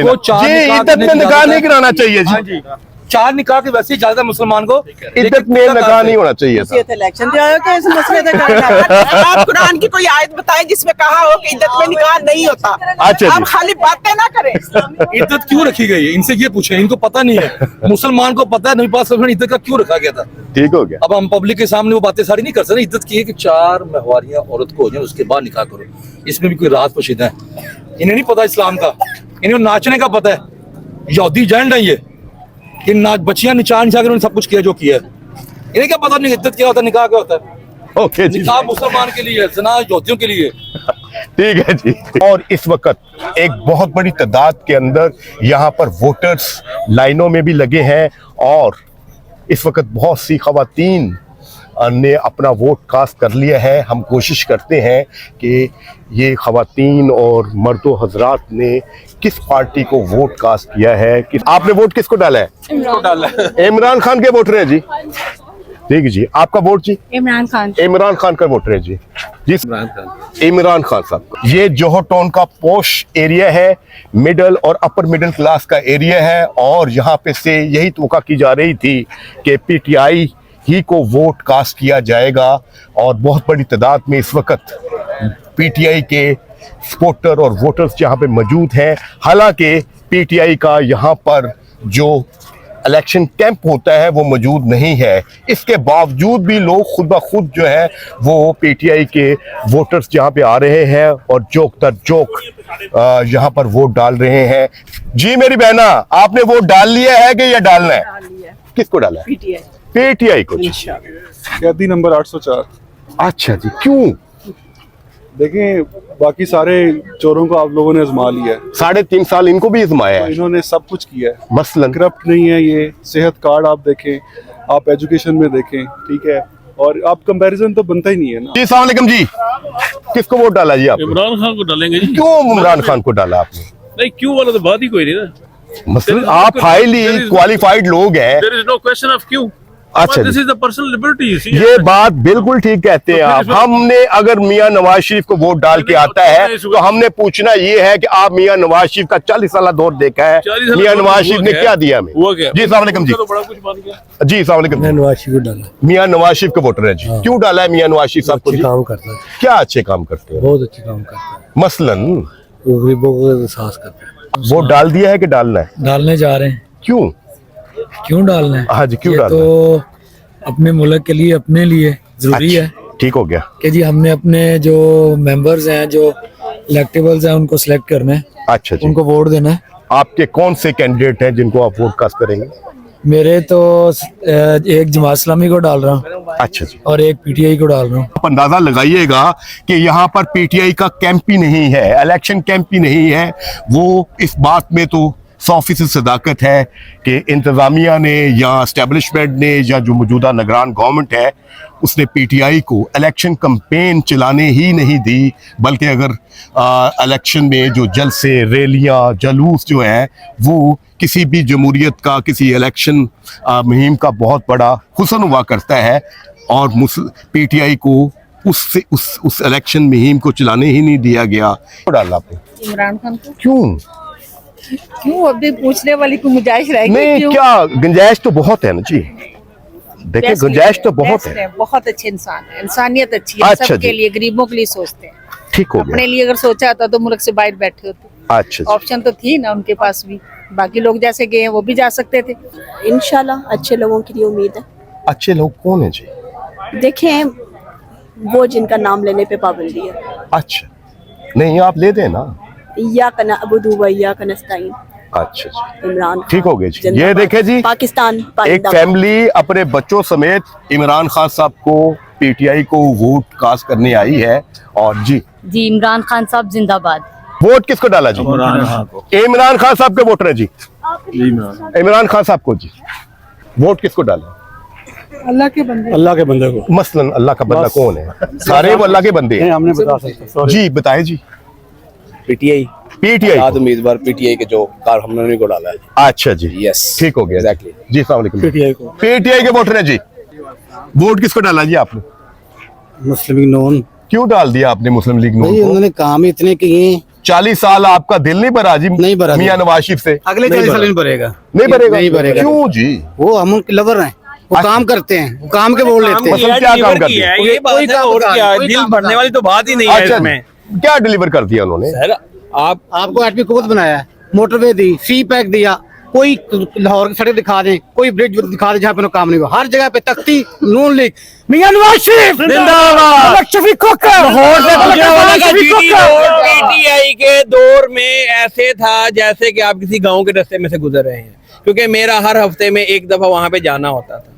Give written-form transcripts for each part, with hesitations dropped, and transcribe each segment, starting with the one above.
को चार इद्दत में निकाह नहीं कराना चाहिए जी, चार निकाह की वैसे इजाजत है मुसलमान को, इद्दत में निकाह नहीं होना चाहिए था। इलेक्शन दिया कि इस मसले पे आप कुरान की कोई आयत बताएं जिसमें कहा हो कि इद्दत में निकाह नहीं होता। अच्छा आप खाली बातें ना करें। इद्दत क्यों रखी गई है, इनसे ये पूछे, इनको पता नहीं है। मुसलमान को पता है नबी पाक सल्लल्लाहु अलैहि वसल्लम इद्दत का क्यों रखा गया था। ठीक हो गया। अब हम पब्लिक के सामने वो बातें सारी नहीं कर सकते। इद्दत की है कि 4 महवारियां औरत को हो जाए उसके बाद निकाह करो, इसमें भी कोई राहत पोशीदा है। इन्हें नहीं पता इस्लाम का, इन्हें नाचने का पता है। यहूदी एजेंट है ये कि बच्चियां निचा कर उन्होंने सब कुछ किया जो किया है। इन्हें क्या पता नहीं इद्दत क्या होता है, निकाह क्या होता है। ओके जी, निकाह मुसलमान के लिए है, ज़िना यहूदियों के लिए। ठीक है जी। और इस वक्त एक बहुत बड़ी तादाद के अंदर यहाँ पर वोटर्स लाइनों में भी लगे हैं और इस वक्त बहुत सी खवातीन ने अपना वोट कास्ट कर लिया है। हम कोशिश करते हैं कि ये खवातीन और मर्दों हजरात ने किस पार्टी को वोट कास्ट किया है। आपने वोट किसको डाला है? इमरान खान के वोटर हैं जी। ठीक है जी, आपका वोट जी? इमरान खान। इमरान खान का वोटर है जी। जी इमरान खान साहब। ये जोहर टाउन का पॉश एरिया है, मिडिल और अपर मिडिल क्लास का एरिया है और यहाँ पे से यही तवक्का की जा रही थी कि पीटीआई ही को वोट कास्ट किया जाएगा और बहुत बड़ी तादाद में इस वक्त पीटीआई के सपोर्टर और वोटर्स यहाँ पे मौजूद हैं। हालांकि पीटीआई का यहाँ पर जो इलेक्शन कैंप होता है वो मौजूद नहीं है, इसके बावजूद भी लोग खुद ब खुद जो है वो पीटीआई के वोटर्स यहाँ पे आ रहे हैं और जोक दर जोक यहाँ पर वोट डाल रहे हैं। जी मेरी बहना, आपने वोट डाल लिया है कि या डालना है? किसको डाला है? पीटीआई को। कैदी नंबर 804। अच्छा जी, क्यों? देखें, बाकी सारे चोरों को आप लोगों ने आजमा लिया है, 3.5 साल इनको भी आजमाया है। इन्होंने सब कुछ किया है। मसलन करप्ट नहीं है ये। सेहत कार्ड आप देखें, आप एजुकेशन में देखें, ठीक है, और आप कंपैरिजन तो बनता ही नहीं है ना। जी अस्सलाम वालेकुम जी, किसको वोट डाला जी आपने? इमरान खान को डालेंगे जी। क्यों इमरान खान को डाला आपने? नहीं, क्यों वाला तो बात ही कोई नहीं ना। मसलन आप हाईली क्वालिफाइड लोग हैं। There is no question of क्यों। अच्छा This is the personal liberty, you see। ये बात बिल्कुल ठीक कहते हैं आप। हमने अगर मियां नवाज शरीफ को वोट डाल के आता है तो हमने पूछना ये है कि आप मियां नवाज शरीफ का 40 साल दौर देखा है, मियां नवाज शरीफ ने क्या दिया हमें? जी अस्सलाम वालेकुम जी। तो बड़ा कुछ बन गया। जी अस्सलाम वालेकुम। नवाज शरीफ को डाला। मियां नवाज शरीफ के वोटर है जी। क्यों डाला है मियां नवाज शरीफ साहब को? काम करता है, क्या अच्छे काम करते हैं? बहुत अच्छे काम करता है। मसलन वो गरीबों को एहसास करता है। वोट डाल दिया है कि डालना है? डालने जा रहे हैं। क्यों डालना है? हाँ जी, क्यों डालना है? तो अपने मुल्क के लिए, अपने लिए जरूरी है। ठीक हो गया कि जी हमने अपने जो मेंबर्स हैं, जो इलेक्टेबल्स हैं, उनको सिलेक्ट करना है। अच्छा जी, उनको वोट देना है। आपके कौन से कैंडिडेट हैं जिनको आप वोट कास्ट करेंगे? मेरे तो एक जमात इस्लामी को डाल रहा हूँ। अच्छा जी, और एक पीटीआई को डाल रहा हूँ। आप अंदाजा लगाइएगा कि यहाँ पर पीटीआई का कैंप ही नहीं है, इलेक्शन कैंप ही नहीं है। वो इस बात में तो 100% सदाकत है कि इंतज़ामिया ने या एस्टेब्लिशमेंट ने या जो मौजूदा निगरान गवर्नमेंट है उसने पीटीआई को इलेक्शन कैंपेन चलाने ही नहीं दी, बल्कि अगर इलेक्शन में जो जलसे, रैलियाँ, जुलूस जो हैं वो किसी भी जमहूरियत का, किसी इलेक्शन मुहिम का बहुत बड़ा हुस्न हुआ करता है और पीटीआई को उस इलेक्शन मुहिम को चलाने ही नहीं दिया गया। डाला आपने इमरान खान को। क्यों अभी पूछने वाली को गुंजाइश रहेगी? नहीं, क्या गुंजाइश तो बहुत है ना जी। देखिए गुंजाइश तो बहुत है। बहुत अच्छे इंसान है, इंसानियत अच्छी है। अच्छा सबके लिए, गरीबों के लिए सोचते हैं। ठीक हो गया। अपने लिए अगर सोचा होता तो मुल्क से बाहर बैठे होते। अच्छा, ऑप्शन तो थी ना उनके पास भी। बाकी लोग जैसे गए हैं वो भी जा सकते थे। इंशाल्लाह अच्छे लोगों की उम्मीद है। अच्छे लोग कौन है जी? देखें, वो जिनका नाम लेने पे पाबंदी है। अच्छा, नहीं आप ले दें ना। या कना अबुदू व या कनस्ताइन। अच्छा जी, इमरान ठीक हो गया जी। ये देखे जी, पाकिस्तान एक फैमिली अपने बच्चों समेत इमरान खान साहब को, पीटीआई को वोट कास्ट करने आई है। और जी इमरान खान साहब जिंदाबाद। वोट किसको डाला जी? इमरान खान साहब के वोटर है जी। इमरान खान साहब को जी वोट किसको डाला? अल्लाह के बंदे को। मसलन अल्लाह का बंदा कौन है? सारे वो अल्लाह के बंदे हैं। हमने बता सकते जी बताएं जी। पीटीआई उम्मीदवार पीटीआई के जो कार हमने उन्हीं को डाला है। अच्छा जी, यस, ठीक हो गया। एग्जैक्टली जी अस्सलाम वालेकुम। पीटीआई के वोटर है जी। वोट किसको डाला जी आपने? मुस्लिम लीग नून। क्यों डाल दिया आपने मुस्लिम लीग नून को? उन्होंने काम इतने किए 40 साल आपका दिल नहीं भरा जी? नहीं भरा जी। मियां नवाज शरीफ से अगले 40 साल नहीं भरेगा। नहीं भरेगा? नहीं भरेगा। क्यों जी? वो हम उनके लवर हैं, वो काम करते हैं, वो काम के वोट लेते हैं। मतलब क्या काम करते हैं? ये कोई काम और क्या है, दिल भरने वाली तो बात ही नहीं है अच्छा, इसमें। क्या डिलीवर कर दिया उन्होंने? सर आपको एटमी कुवत बनाया, मोटरवे दी, सी पैक दिया, कोई लाहौर की सड़क दिखा दें, कोई ब्रिज दिखा दें जहाँ पे काम नहीं हुआ। हर जगह पे तख्ती, नून लीग, मियां नवाज शरीफ जिंदाबाद, शफीक खोखर, लाहौर से पीटीआई के दौर में ऐसे था जैसे कि आप किसी गांव के रास्ते में से गुजर रहे हैं, क्योंकि मेरा हर हफ्ते में एक दफा वहां पे जाना होता था।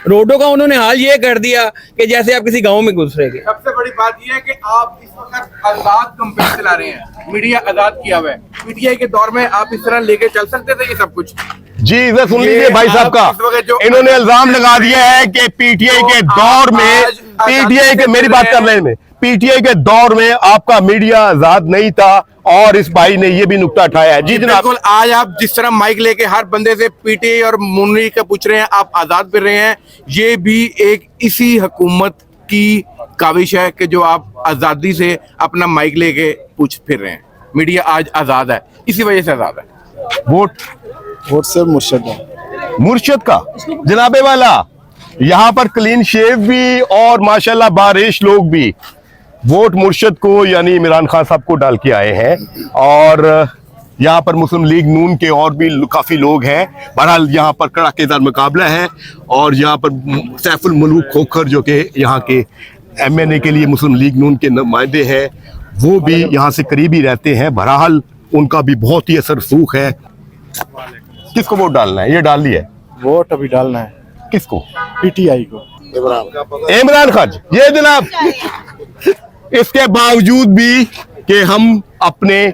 रोडों का उन्होंने हाल ये कर दिया कि जैसे आप किसी गांव में गुजरेंगे। सबसे बड़ी बात यह है कि आप इस वक्त आजाद कंपेनी चला रहे हैं, मीडिया आजाद किया हुआ है। पीटीआई के दौर में आप इस तरह लेके चल सकते थे ये सब कुछ? जी इधर सुन लीजिए भाई साहब का, इन्होंने इल्जाम लगा दिया है कि पीटीआई के दौर में, पीटीआई के, मेरी बात कर रहे हैं, पीटीआई के दौर में आपका मीडिया आजाद नहीं था, और इस भाई ने ये भी नुक्ता उठाया है। जी जनाब। बिल्कुल, आज आप जिस तरह माइक लेके हर बंदे से पीटीआई और मुन्नी का पूछ रहे हैं, आप आजाद फिर रहे हैं, ये भी एक इसी हुकूमत की काविश है कि जो आप आजादी से अपना माइक लेके पूछ फिर रहे हैं। मीडिया आज आजाद है, इसी वजह से आजाद है। वोट से मुर्शद का जनाबे वाला, यहाँ पर क्लीन शेव भी और माशाल्लाह बारिश लोग भी वोट मुर्शद को यानी इमरान खान साहब को डाल के आए हैं। और यहाँ पर मुस्लिम लीग नून के और भी काफ़ी लोग हैं। बहरहाल यहाँ पर कड़ाकेदार मुकाबला है, और यहाँ पर सैफुल मुल्क खोखर जो कि यहाँ के एमएनए के लिए मुस्लिम लीग नून के नुमाइंदे हैं, वो भी यहाँ से करीबी रहते हैं। बहरहाल उनका भी बहुत ही असर रसूख है। किसको वोट डालना है? ये डाल लिया है वोट, अभी डालना है किसको? पीटीआई को, इमरान खान। ये जनाब, इसके बावजूद भी कि हम अपने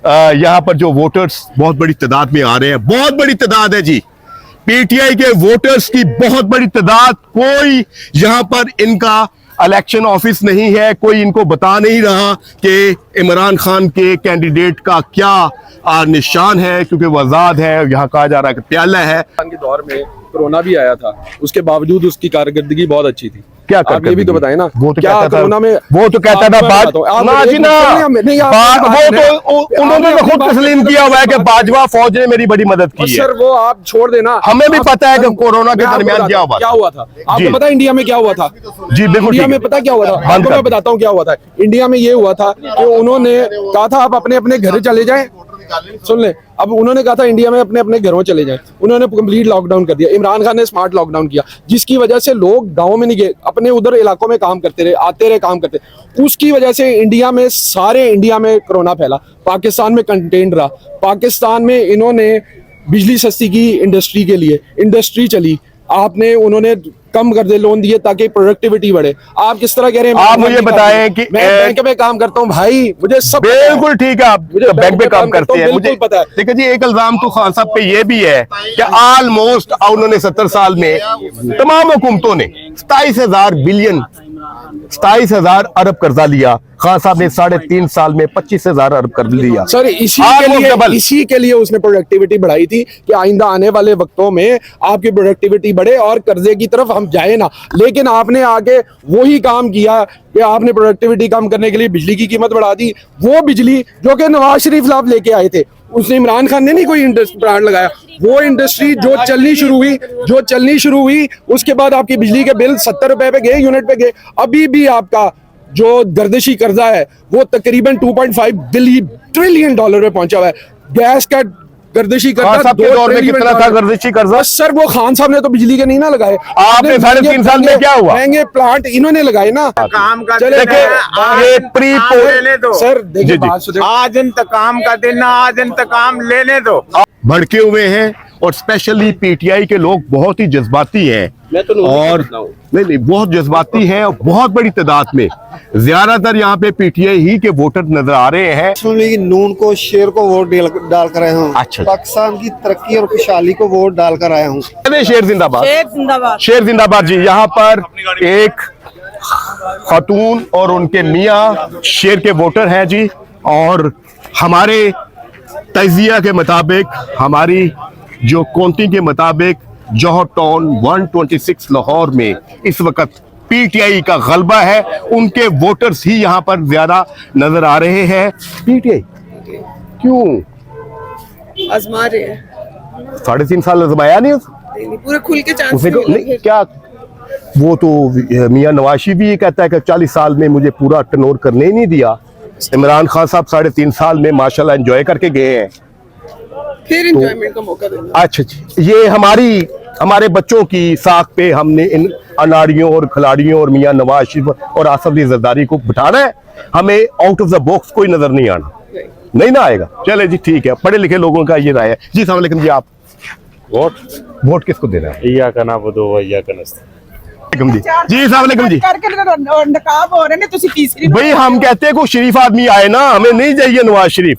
यहाँ पर जो वोटर्स बहुत बड़ी तादाद में आ रहे हैं, बहुत बड़ी तादाद है जी, पीटीआई के वोटर्स की बहुत बड़ी तादाद, कोई यहाँ पर इनका इलेक्शन ऑफिस नहीं है, कोई इनको बता नहीं रहा कि इमरान खान के कैंडिडेट का क्या निशान है, क्योंकि वो आजाद है। यहाँ कहा जा रहा है कि प्याला है। के दौर में कोरोना भी आया था, उसके बावजूद उसकी कारकर्दगी बहुत अच्छी थी। क्या आप ये भी तो बताएं ना, वो तो क्या कहता कोरोना में, वो तो कहता था उन्होंने तो खुद तस्लीम किया हुआ है कि बाजवा फौज ने मेरी बड़ी मदद की है। सर वो आप छोड़ देना, हमें भी पता है कि कोरोना के दरमियान क्या हुआ था। आपको पता है इंडिया में क्या हुआ था? जी बिल्कुल, इंडिया में पता क्या हुआ था? आपको मैं बताता हूँ क्या हुआ था। इंडिया में ये हुआ था कि उन्होंने कहा था आप अपने अपने घर चले जाएं। सुन ले, अब उन्होंने कहा था इंडिया में अपने अपने घरों चले जाएं। उन्होंने कंप्लीट लॉकडाउन कर दिया। इमरान खान ने स्मार्ट लॉकडाउन किया, जिसकी वजह से लोग गांव में नहीं गए, अपने उधर इलाकों में काम करते रहे, आते रहे, काम करते। उसकी वजह से इंडिया में, सारे इंडिया में कोरोना फैला। पाकिस्तान में कंटेन रहा। पाकिस्तान में इन्होंने बिजली सस्ती की इंडस्ट्री के लिए, इंडस्ट्री चली। आपने, उन्होंने कम कर दे लोन दिए ताकि प्रोडक्टिविटी बढ़े। आप किस तरह कह रहे हैं? आप मुझे बताएं कि मैं बैंक में काम करता हूं भाई, मुझे सब बिल्कुल ठीक है, आप मुझे बैंक में काम करते हैं, मुझे पता है। देखिए जी, एक इल्जाम तो खान साहब पे ये भी है कि ऑलमोस्ट उन्होंने 70 साल में तमाम हुकूमतों ने 27,000 अरब कर्जा लिया। खान साहब ने 3.5 साल में 25,000 अरब कर्ज लिया। सर इसी के लिए उसने प्रोडक्टिविटी बढ़ाई थी कि आइंदा आने वाले वक्तों में आपकी प्रोडक्टिविटी बढ़े और कर्जे की तरफ हम जाए ना। लेकिन आपने आगे वही काम किया कि आपने प्रोडक्टिविटी कम करने के लिए बिजली की कीमत बढ़ा दी। वो बिजली जो कि नवाज शरीफ साहब लेके आए थे, उसने, इमरान खान ने नहीं कोई प्लांट लगाया। वो इंडस्ट्री जो चलनी शुरू हुई, उसके बाद आपकी बिजली के बिल 70 रुपए पे गए, यूनिट पे गए। अभी भी आपका जो गर्दिशी कर्जा है वो तकरीबन 2.5 ट्रिलियन डॉलर पे पहुंचा हुआ है। गैस का गर्दिशी कर्जा 2 दौर में कितना था गर्दिशी कर्जा? सर वो खान साहब ने तो बिजली के नहीं ना लगाए। आपने 3.5 साल में क्या हुआ? महंगे प्लांट इन्होंने लगाए ना। काम का चले ये लेने दो सर, देखिए बात सुनिए, आज इंतकाम का दिन, आज इंतकाम लेने दो। भड़के हुए हैं, और स्पेशली पीटीआई के लोग बहुत ही जज्बाती हैं, और नहीं बहुत जज्बाती हैं, और बहुत बड़ी तादाद में ज्यादातर यहाँ पे पीटीआई ही के वोटर नजर आ रहे हैं। नून को, शेर को वोट डाल कर आया हूँ। अच्छा, पाकिस्तान की तरक्की और खुशहाली को वोट डाल कर आया हूँ। शेर जिंदाबाद, शेर जिंदाबाद जी। यहाँ पर एक खातून और उनके मियाँ शेर के वोटर हैं जी, और हमारे तजिया के मुताबिक, हमारी जो काउंटिंग के मुताबिक, जौहर टाउन 126 लाहौर में इस वक्त पीटीआई का गलबा है। उनके वोटर्स ही यहाँ पर ज्यादा नजर आ रहे हैं। पीटीआई क्यों आजमा रहे हैं 3.5 साल आजमाया नहीं नहीं, पूरे खुल के चांस उसे नहीं, क्या वो तो मियां नवाज शरीफ भी ये कहता है कि 40 साल में मुझे पूरा टर्नओवर करने ही नहीं दिया। इमरान खान साहब 3.5 साल में माशाल्लाह एंजॉय करके गए हैं। फिर एंजॉयमेंट का मौका देना। अच्छा जी, ये हमारे बच्चों की साख पे हमने इन अनाड़ियों और खिलाड़ियों और मियां नवाज शरीफ और आसफ अली जरदारी को बिठाना है। हमें आउट ऑफ द बॉक्स कोई नजर नहीं आना, नहीं ना आएगा। चले जी ठीक है, पढ़े लिखे लोगों का ये राय है जी। अस्सलाम वालेकुम जी। आप वोट किसको देना है? या का ना दो या का जी जी अस्सलाम वालेकुम जी। करके नकाब हो रहे ने, तुसी तीसरी भाई हम कहते हैं कोई शरीफ आदमी आए ना, हमें नहीं चाहिए नवाज शरीफ।